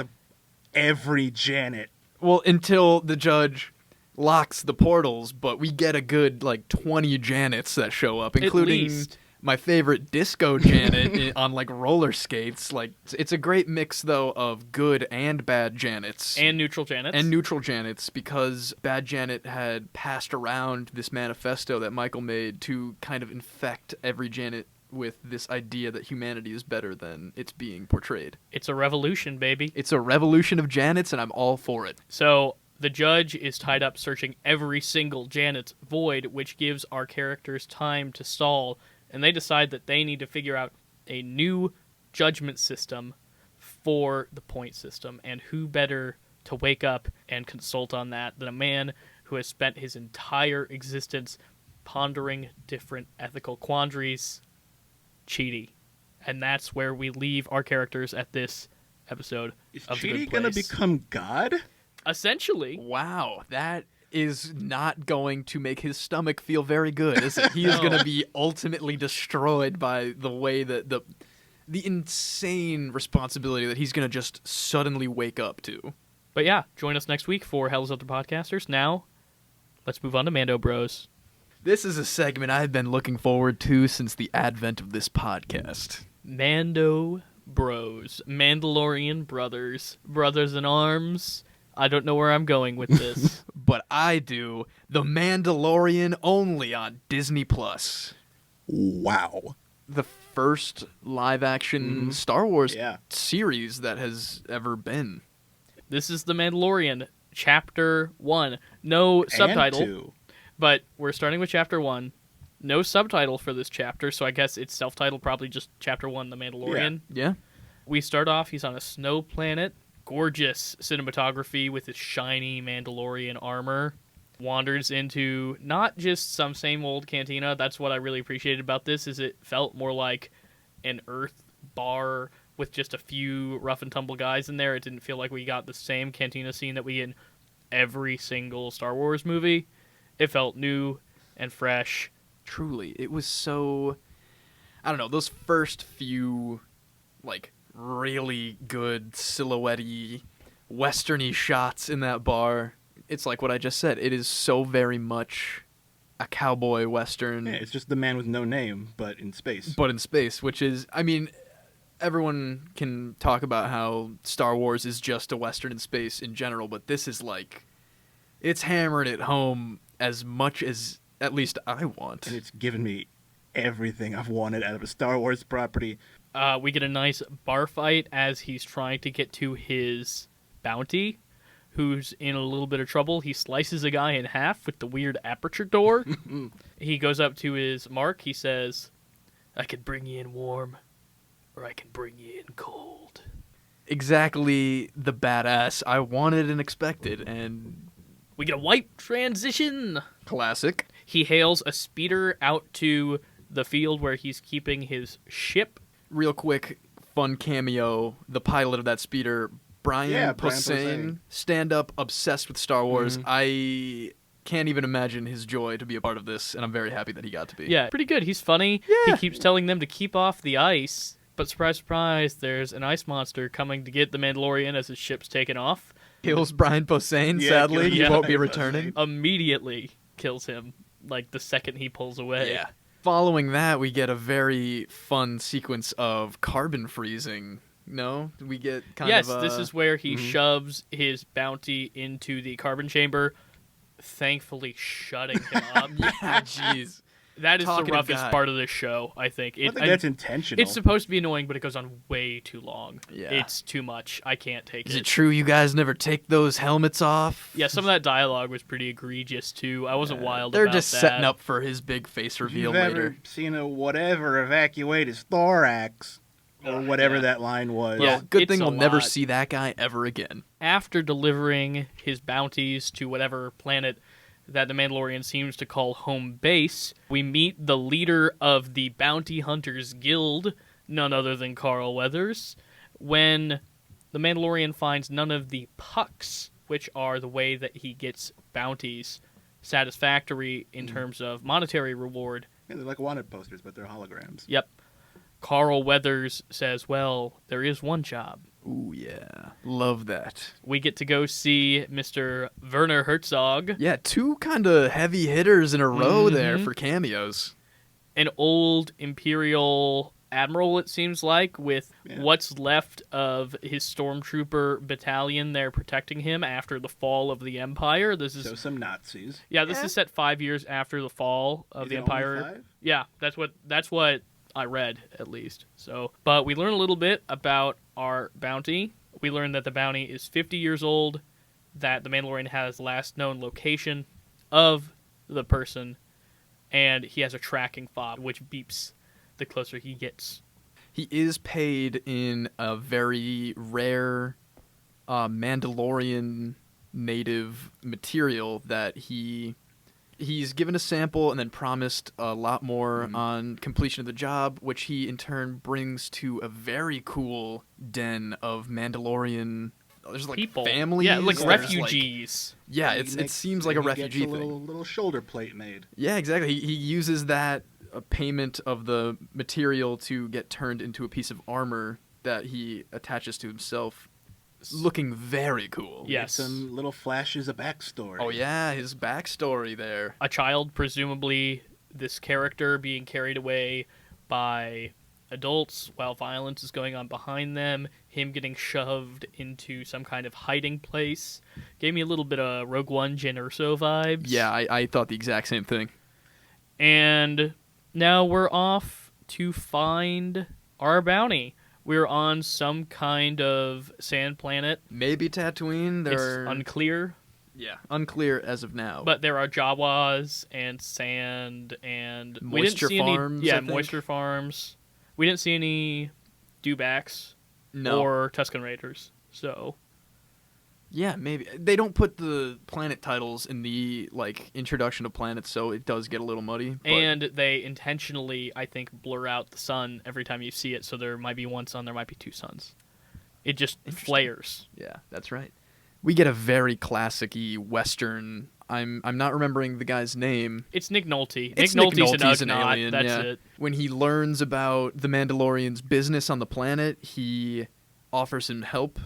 every Janet. Well, until the judge locks the portals, but we get a good, 20 Janets that show up, including my favorite disco Janet on roller skates. It's a great mix though of good and bad Janets And neutral Janets. Because bad Janet had passed around this manifesto that Michael made to kind of infect every Janet with this idea that humanity is better than it's being portrayed. It's a revolution, baby. It's a revolution of Janets, and I'm all for it. So the judge is tied up searching every single Janet's void, which gives our characters time to stall. And they decide that they need to figure out a new judgment system for the point system. And who better to wake up and consult on that than a man who has spent his entire existence pondering different ethical quandaries, Chidi. And that's where we leave our characters at this episode Is of The Chidi Good going to Place. become God? Essentially. Wow, that is not going to make his stomach feel very good, is it? He is going to be ultimately destroyed by the way that the insane responsibility that he's going to just suddenly wake up to. But yeah, join us next week for Hell's Other Podcasters. Now, let's move on to Mando Bros. This is a segment I've been looking forward to since the advent of this podcast. Mando Bros. Mandalorian brothers. Brothers in arms. I don't know where I'm going with this. But I do. The Mandalorian only on Disney+. Wow. The first live-action Star Wars Yeah. series that has ever been. This is The Mandalorian, Chapter 1. No subtitle, And 2. but we're starting with Chapter 1. No subtitle for this chapter, so I guess it's self-titled, probably just Chapter 1, The Mandalorian. Yeah? We start off, he's on a snow planet. Gorgeous cinematography with his shiny Mandalorian armor. Wanders into not just some same old cantina. That's what I really appreciated about this, is it felt more like an Earth bar with just a few rough and tumble guys in there. It didn't feel like we got the same cantina scene that we get in every single Star Wars movie. It felt new and fresh. Truly. It was so... I don't know, those first few, really good silhouette-y, western-y shots in that bar. It's like what I just said. It is so very much a cowboy western. Yeah, it's just the man with no name, but in space. But in space, which is, everyone can talk about how Star Wars is just a western in space in general, but this is it's hammering it home as much as at least I want. And it's given me everything I've wanted out of a Star Wars property. We get a nice bar fight as he's trying to get to his bounty, who's in a little bit of trouble. He slices a guy in half with the weird aperture door. He goes up to his mark. He says, "I can bring you in warm, or I can bring you in cold." Exactly the badass I wanted and expected, and We get a white transition. classic. He hails a speeder out to the field where he's keeping his ship. Real quick, fun cameo, the pilot of that speeder, Brian Posehn, stand-up, obsessed with Star Wars. I can't even imagine his joy to be a part of this, and I'm very happy that he got to be. Yeah, pretty good. He's funny. Yeah. He keeps telling them to keep off the ice. But surprise, surprise, there's an ice monster coming to get the Mandalorian as his ship's taken off. Kills Brian Posehn, Yeah, sadly. kills He Brian won't be Posehn. returning. Immediately kills him. like the second he pulls away. Yeah. Following that, we get a very fun sequence of carbon freezing. No, we get Yes, this is where he Mhm. shoves his bounty into the carbon chamber, thankfully shutting him up. Yeah, jeez. That is the Talkative roughest guy. part of this show, I think. I think that's intentional. It's supposed to be annoying, but it goes on way too long. Yeah. It's too much. I can't take Is it. it true you guys never take those helmets off? Yeah, some of that dialogue was pretty egregious, too. I wasn't wild They're about just that. setting up for his big face If reveal you've later. ever seen a whatever evacuate his thorax, or whatever Yeah. that line was. Yeah. Well, good it's thing a we'll never lot. see that guy ever again. After delivering his bounties to whatever planet that the Mandalorian seems to call home base, we meet the leader of the Bounty Hunters Guild, none other than Carl Weathers, when the Mandalorian finds none of the pucks, which are the way that he gets bounties, satisfactory in terms of monetary reward. Yeah, they're like wanted posters, but they're holograms. Yep. Carl Weathers says, well, there is one job. Ooh, yeah. Love that. We get to go see Mr. Werner Herzog, Yeah, two kind of heavy hitters in a row there Mhm. for cameos. an old Imperial admiral, it seems like, with Yeah. what's left of his stormtrooper battalion there protecting him after the fall of the Empire. This is So some Nazis. this is set 5 years after the fall of Is the it only Empire. 5? Yeah, that's what I read, at least. So, but we learn a little bit about our bounty. We learn that the bounty is 50 years old, that the Mandalorian has last known location of the person, and he has a tracking fob which beeps the closer he gets. He is paid in a very rare Mandalorian native material that he's given a sample and then promised a lot more on completion of the job, which he in turn brings to a very cool den of Mandalorian. There's like People, families, yeah, like there's, refugees. yeah, He it makes- seems like a he refugee gets a thing. little shoulder plate made. Yeah, exactly. He uses that payment of the material to get turned into a piece of armor that he attaches to himself, looking very cool. Yes. Some little flashes of backstory. Oh yeah, his backstory there. A child, presumably this character being carried away by adults while violence is going on behind them, him getting shoved into some kind of hiding place. Gave me a little bit of Rogue One Jyn Erso vibes. Yeah, I thought the exact same thing. And now we're off to find our bounty. We're on some kind of sand planet. Maybe Tatooine. It's They're unclear, unclear as of now. but there are Jawas and sand and we Moisture didn't see farms, any. I Yeah, think. moisture farms. We didn't see any dewbacks no. or Tusken Raiders. So Yeah, maybe they don't put the planet titles in the introduction of planets, so it does get a little muddy. But and they intentionally, I think, blur out the sun every time you see it. So there might be one sun, there might be two suns. It just Interesting. flares. yeah, that's right. We get a very classic-y Western. I'm not remembering the guy's name. It's Nick Nolte. It's Nick Nolte's Nolte's an an Ugnaught. alien. That's yeah. it. When he learns about the Mandalorian's business on the planet, he offers him help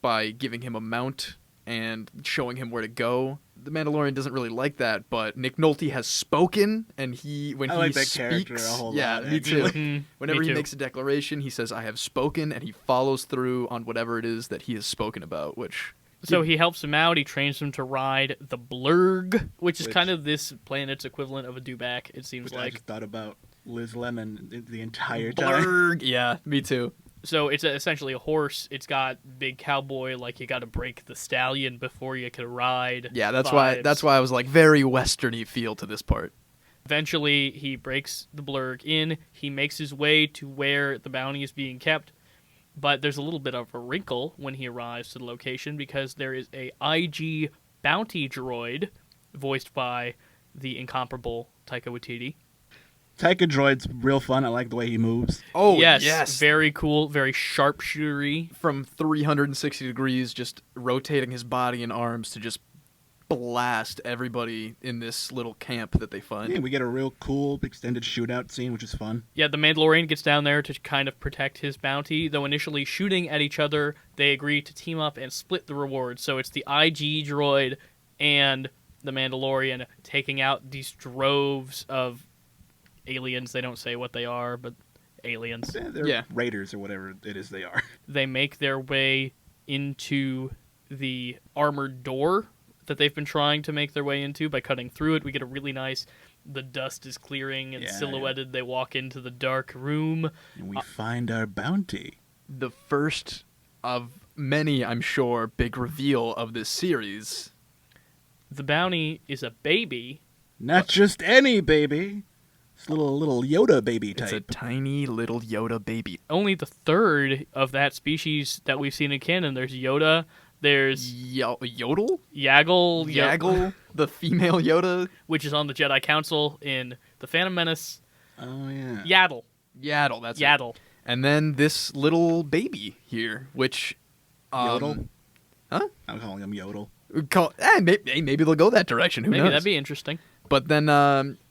by giving him a mount and showing him where to go. The Mandalorian doesn't really like that, but Nick Nolte has spoken, and when I he like that speaks, character a whole yeah, lot, me too. actually. Mhm, Whenever me he too. makes a declaration, he says, "I have spoken," and he follows through on whatever it is that he has spoken about, which So he helps him out. He trains him to ride the Blurg, which is Which- kind of this planet's equivalent of a dewback, it seems Which I like. just thought about Liz Lemon the entire time. Blurg. Yeah, me too. So it's essentially a horse. It's got big cowboy, like you got to break the stallion before you can ride. Yeah, that's vibes. why I was like very westerny feel to this part. Eventually, he breaks the Blurg in. He makes his way to where the bounty is being kept. But there's a little bit of a wrinkle when he arrives to the location because there is a IG bounty droid voiced by the incomparable Taika Waititi. Taika Droid's real fun. I like the way he moves. Oh yes, very cool, very sharpshootery. From 360 degrees, just rotating his body and arms to just blast everybody in this little camp that they find. Yeah, we get a real cool extended shootout scene, which is fun. Yeah, the Mandalorian gets down there to kind of protect his bounty, though initially shooting at each other, they agree to team up and split the reward. So it's the IG droid and the Mandalorian taking out these droves of aliens. They don't say what they are, but aliens. They're raiders or whatever it is they are. They make their way into the armored door that they've been trying to make their way into by cutting through it. We get a really nice, the dust is clearing and silhouetted. They walk into the dark room. And we find our bounty. The first of many, I'm sure, big reveal of this series. The bounty is a baby. Not just any baby. It's a little Yoda baby type. It's a tiny little Yoda baby. Only the third of that species that we've seen in canon. There's Yoda. There's Yodel? Yaddle, the female Yoda, which is on the Jedi Council in The Phantom Menace. Oh, yeah. Yaddle, that's Yaddle. it. And then this little baby here, which... Yodel? Huh? I'm calling him Yodel. Maybe they'll go that direction. Who knows? Maybe that'd be interesting. But then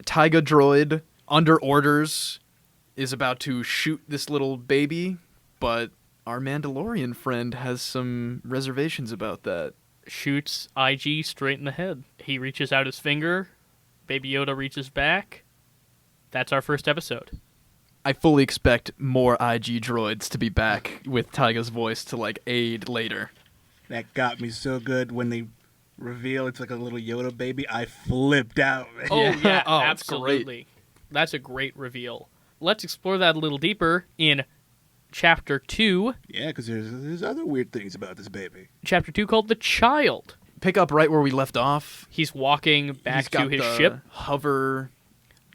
Taiga Droid, under orders, is about to shoot this little baby, but our Mandalorian friend has some reservations about that. Shoots IG straight in the head. He reaches out his finger. Baby Yoda reaches back. That's our first episode. I fully expect more IG droids to be back with Taiga's voice to like aid later. That got me so good when they reveal it's like a little Yoda baby. I flipped out. Oh, yeah, Oh, absolutely. That's a great reveal. Let's explore that a little deeper in Chapter 2. Yeah, because there's other weird things about this baby. Chapter 2 called The Child. Pick up right where we left off. He's walking back He's got to his the ship. hover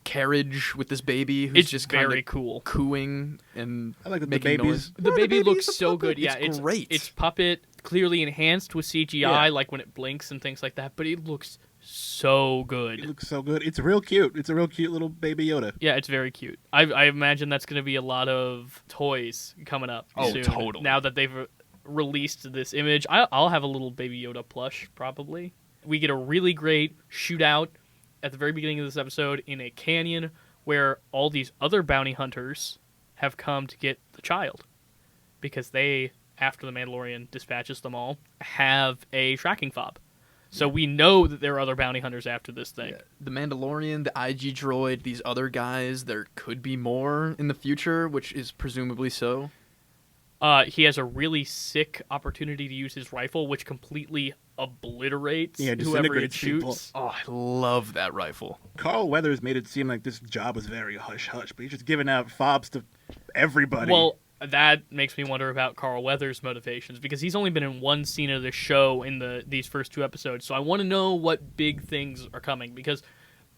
carriage with this baby who's It's just very kind cool. of cooing and I like that the making baby's... noise. The baby looks so good. Yeah, it's great. It's puppet, clearly enhanced with CGI, Yeah. like when it blinks and things like that, but it looks so good. It looks so good. It's real cute. It's a real cute little baby Yoda. Yeah, it's very cute. I imagine that's going to be a lot of toys coming up soon. Totally. Now that they've released this image, I'll have a little Baby Yoda plush, probably. We get a really great shootout at the very beginning of this episode in a canyon where all these other bounty hunters have come to get the child. Because they, after the Mandalorian dispatches them all, have a tracking fob. So we know that there are other bounty hunters after this thing. Yeah. The Mandalorian, the IG droid, these other guys, there could be more in the future, which is presumably so. He has a really sick opportunity to use his rifle, which completely obliterates whoever it disintegrates people. shoots. Oh, I love that rifle. Carl Weathers made it seem like this job was very hush-hush, but he's just giving out fobs to everybody. Well, that makes me wonder about Carl Weathers' motivations, because he's only been in one scene of the show in these first two episodes, so I want to know what big things are coming, because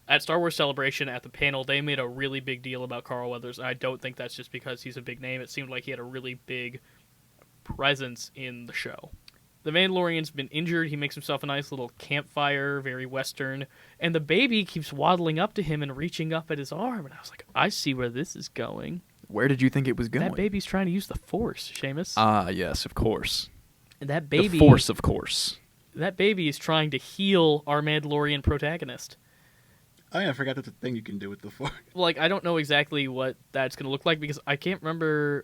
at Star Wars Celebration, at the panel, they made a really big deal about Carl Weathers, and I don't think that's just because he's a big name. It seemed like he had a really big presence in the show. The Mandalorian's been injured. He makes himself a nice little campfire, very Western, and the baby keeps waddling up to him and reaching up at his arm, and I was like, I see where this is going. Where did you think it was going? That baby's trying to use the Force, Seamus. Ah, yes, of course. And that baby, The Force, of course. That baby is trying to heal our Mandalorian protagonist. Oh yeah, I forgot that's a thing you can do with the Force. Like, I don't know exactly what that's going to look like, because I can't remember,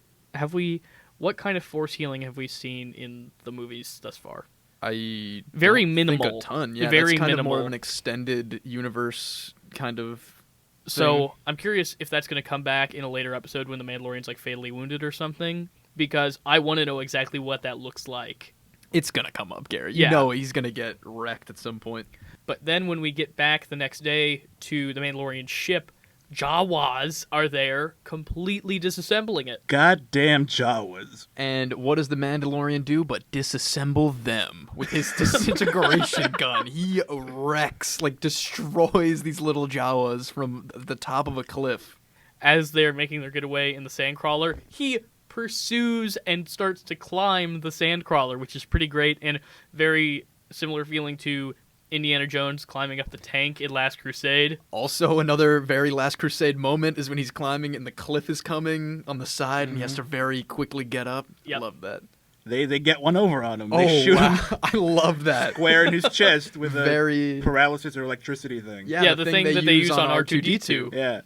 what kind of Force healing have we seen in the movies thus far? I Very don't minimal. think a ton. Yeah, Very that's kind minimal. of more of an extended universe kind of So thing. I'm curious if that's going to come back in a later episode when the Mandalorian's like fatally wounded or something, because I want to know exactly what that looks like. It's going to come up, Garrett. Yeah. You know he's going to get wrecked at some point. But then when we get back the next day to the Mandalorian ship, Jawas are there completely disassembling it. Goddamn Jawas. And what does the Mandalorian do but disassemble them with his disintegration gun? He wrecks, like destroys these little Jawas from the top of a cliff. As they're making their getaway in the sandcrawler, he pursues and starts to climb the sandcrawler, which is pretty great and very similar feeling to Indiana Jones climbing up the tank in Last Crusade. Also, another very Last Crusade moment is when he's climbing and the cliff is coming on the side and he has to very quickly get up. Yep. Love that. They get one over on him. They shoot him I love that. square in his chest with a Very paralysis or electricity thing. Yeah, the thing that they use on R2-D2. Yeah.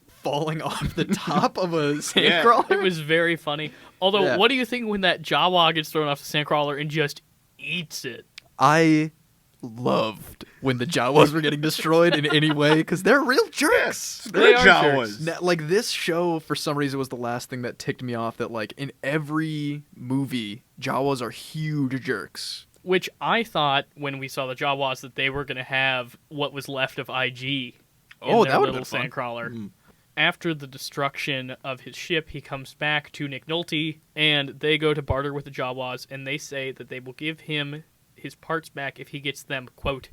Falling off the top of a sandcrawler. It was very funny. Although, Yeah. what do you think when that Jawa gets thrown off the sandcrawler and just eats it? I loved when the Jawas were getting destroyed in any way because they're real jerks. They're are Jawas. Like this show, for some reason, was the last thing that ticked me off. That like in every movie, Jawas are huge jerks. Which I thought when we saw the Jawas that they were going to have what was left of IG in Oh, their that would've little been fun. sandcrawler. After the destruction of his ship, he comes back to Nick Nolte, and they go to barter with the Jawas, and they say that they will give him his parts back if he gets them, quote,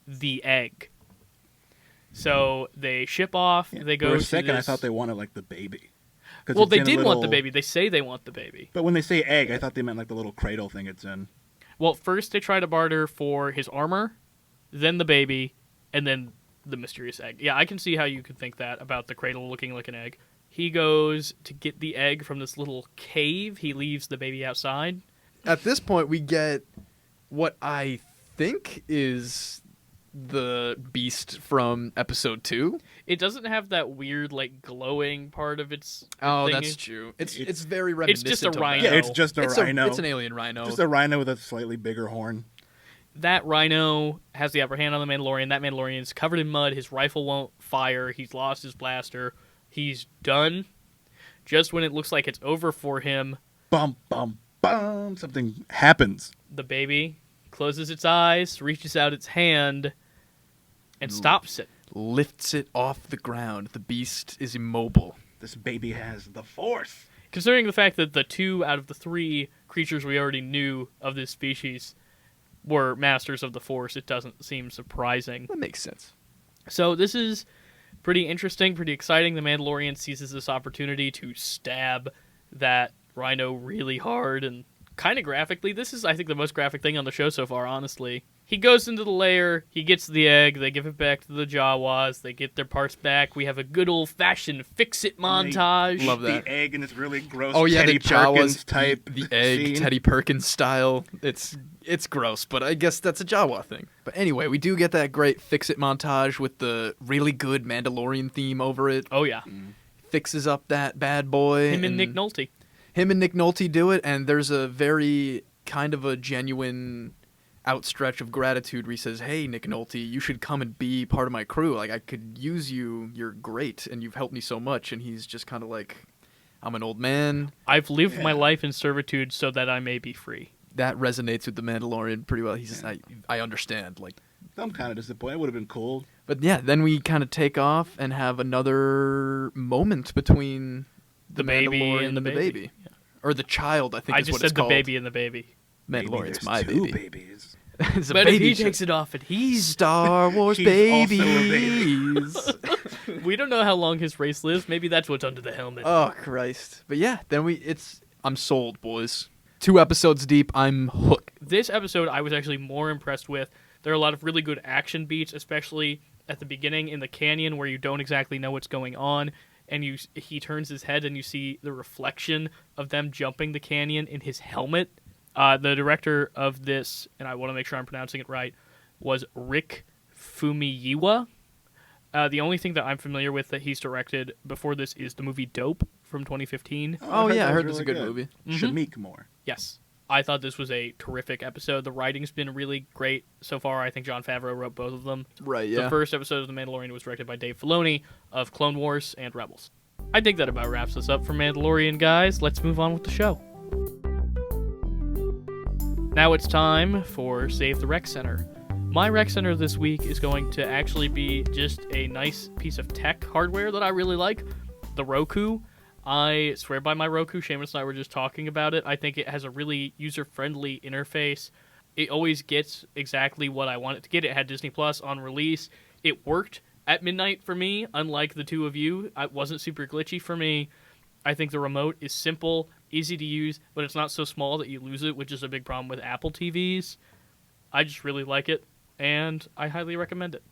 the egg. So they ship off. Yeah, They go for a to second, this... I thought they wanted like the baby. 'Cause Well, it's they in a did want the little- baby. They say they want the baby. But when they say egg, I thought they meant like the little cradle thing it's in. Well, first they try to barter for his armor, then the baby, and then the mysterious egg. Yeah, I can see how you could think that about the cradle looking like an egg. He goes to get the egg from this little cave. He leaves the baby outside. At this point, we get what I think is the beast from episode 2. It doesn't have that weird, like, glowing part of its Oh, thingy. that's true. It's very It's reminiscent just a of that. rhino. Yeah, it's just a It's rhino. It's an alien rhino. Just a rhino with a slightly bigger horn. That rhino has the upper hand on the Mandalorian. That Mandalorian is covered in mud. His rifle won't fire. He's lost his blaster. He's done. Just when it looks like it's over for him, Bum, bum, bum. Something happens. the baby closes its eyes, reaches out its hand, and stops it. Lifts it off the ground. The beast is immobile. This baby has the Force. Considering the fact that the 2 out of the 3 creatures we already knew of this species were masters of the Force, it doesn't seem surprising. That makes sense. So this is pretty interesting, pretty exciting. The Mandalorian seizes this opportunity to stab that rhino really hard and kind of graphically. This is, I think, the most graphic thing on the show so far, honestly. He goes into the lair, he gets the egg, they give it back to the Jawas, they get their parts back. We have a good old-fashioned fix-it montage. Love that. The egg and its really gross Oh yeah, Teddy the Jawas Perkins type the egg scene. Teddy Perkins style. It's gross, but I guess that's a Jawa thing. But anyway, we do get that great fix-it montage with the really good Mandalorian theme over it. Oh, yeah. Fixes up that bad boy. Him and Nick Nolte. Him and Nick Nolte do it, and there's a very kind of a genuine outstretch of gratitude where he says, "Hey, Nick Nolte, you should come and be part of my crew. Like, I could use you. You're great, and you've helped me so much." And he's just kind of like, "I'm an old man." I've lived my Yeah. life in servitude so that I may be free. That resonates with the Mandalorian pretty well. He says, I understand. Like, I'm kind of disappointed. It would have been cool. but yeah, then we kind of take off and have another moment between The baby Mandalorian and the baby. or the child. I think I is just what said it's the called. baby and the baby. Maybe Mandalorian's there's my two baby. babies. It's a But if baby he show. takes it off and he's... Star Wars He's also a babies. We don't know how long his race lives. Maybe that's what's under the helmet. Oh Christ! But yeah, then I'm sold, boys. 2 episodes deep, I'm hooked. This episode I was actually more impressed with. There are a lot of really good action beats, especially at the beginning in the canyon where you don't exactly know what's going on, and he turns his head and you see the reflection of them jumping the canyon in his helmet. The director of this, and I want to make sure I'm pronouncing it right, was Rick Fumiyiwa. The only thing that I'm familiar with that he's directed before this is the movie Dope from 2015. Oh yeah, I that heard was this is a really good movie. Shamik more. Yes. I thought this was a terrific episode. The writing's been really great so far. I think Jon Favreau wrote both of them. Right, The yeah. first episode of The Mandalorian was directed by Dave Filoni of Clone Wars and Rebels. I think that about wraps us up for Mandalorian, guys. Let's move on with the show. Now it's time for Save the Rec Center. My Rec Center this week is going to actually be just a nice piece of tech hardware that I really like, the Roku. I swear by my Roku. Seamus and I were just talking about it. I think it has a really user-friendly interface. It always gets exactly what I want it to get. It had Disney Plus on release. It worked at midnight for me, unlike the two of you. It wasn't super glitchy for me. I think the remote is simple, easy to use, but it's not so small that you lose it, which is a big problem with Apple TVs. I just really like it, and I highly recommend it.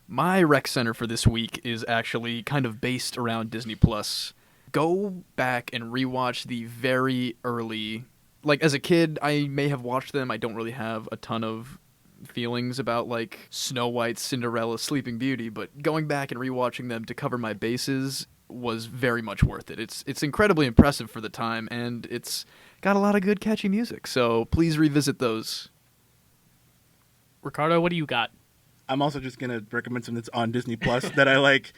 My rec center for this week is actually kind of based around Disney Plus. Go back and rewatch the very early... Like, as a kid, I may have watched them. I don't really have a ton of feelings about, like, Snow White, Cinderella, Sleeping Beauty, but going back and rewatching them to cover my bases was very much worth it. It's incredibly impressive for the time, and it's got a lot of good catchy music, so please revisit those. Ricardo, what do you got? I'm also just gonna recommend something that's on Disney Plus that I like.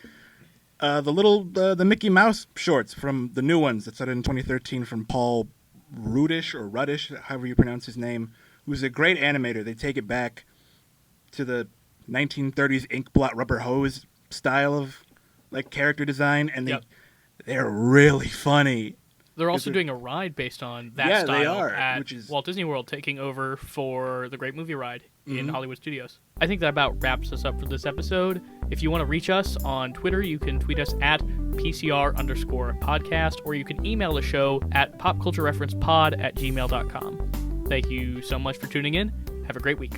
The Mickey Mouse shorts from the new ones that started in 2013 from Paul Ruddish, however you pronounce his name, who's a great animator. They take it back to the 1930s ink blot rubber hose style of like character design, and they're really funny. They're also doing a ride based on that yeah, style they are, at which is Walt Disney World, taking over for the Great Movie Ride in Hollywood Studios. I think that about wraps us up for this episode. If you want to reach us on Twitter, you can tweet us at PCR_podcast, or you can email the show at popculturereferencepod@gmail.com. Thank you so much for tuning in. Have a great week.